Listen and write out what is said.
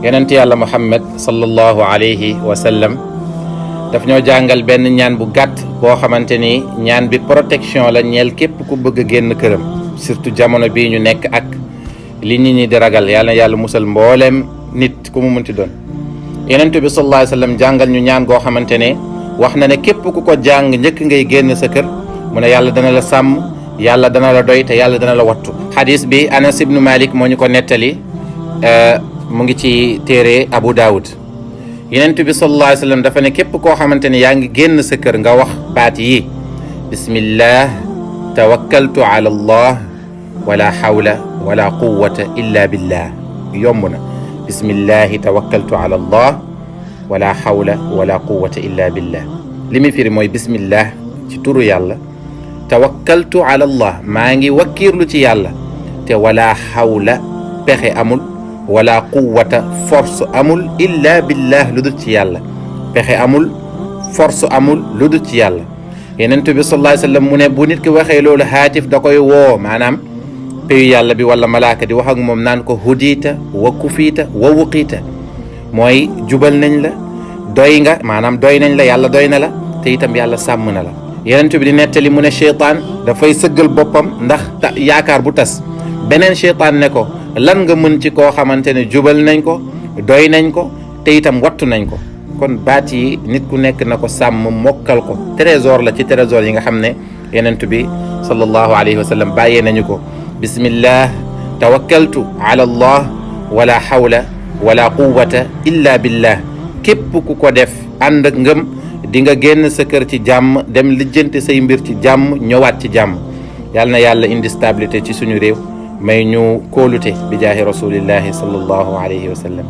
yonent yàlla Muhammad sallallahu alayhi wa sallam daf ñoo jàngal benn ñaan bu gàtt boo xamante ni ñaan bi protection la ñeel képp ku bëgg a génn këram surtout jamono bii ñu nekk ak li nit ñi di ragal yàlla na yàlla musal mbooleem nit ku mu munti doon. yonent bi sallallahu alayhi wa sallam jàngal ñu ñaan goo xamante ne wax na ne képp ku ko jàng njëkk ngay génn sa kër mu ne yàlla dana la sàmm yàlla dana la doy te yàlla dana la wattu. xadis bi Anas ibnu Malik moo ñu ko nettali mu ngi ci téere Abu Dawud. yonent bi sallallahu alayhi wa sallam dafa ne képp koo xamante ne yaa ngi génn sa kër nga wax baat yi bismillah tawakkaltu ala allah wala hawla wala quwwata illa billah. yomb na bismillahi tawakkaltu ala allah wala hawla wala quwwata illa billah. li muy firi mooy bismillah ci turu yàlla, tawakkaltu ala allah maa ngi wakkiirlu ci yàlla, te wala hawla pexe amul wala quwwata force amul illa billah lu dul ci yàlla. pexe amul force amul lu dul ci yàlla. yonent bi sallallahu alayhi wa sallam mu ne bu nit ki waxee loolu haatif da koy woo maanaam peyu yàlla bi wala malaaka di wax ak moom naan ko hudiita wa kufiita wa wuqiita mooy jubal nañ la doy nga maanaam doy nañ la yàlla doy na la te itam yàlla sàmm na la. yonent bi di nettali mu ne cheytaan dafay sëggal boppam ndax yaakaar bu tas beneen cheytaan ne ko lan nga mën ci koo xamante ne jubal nañ ko doy nañ ko te itam wattu nañ ko. kon baat yi nit ku nekk na ko sàmm mokkal ko trésor la ci trésor yi nga xam ne yonent bi sallallahu alayhi wa sallam bàyyee nañu ko. bismillah tawakkaltu ala allah wala hawla wala quwwata illa billah. képp ku ko def ànd ak ngëm di nga génn sa kër ci jàmm dem lijjanti say mbir ci jàmm ñëwaat ci jàmm. yàlla na yàlla indi stabilité ci suñu réew may ñu kóolute bi jaahi rasulillahi sallallahu alayhi wa sallam.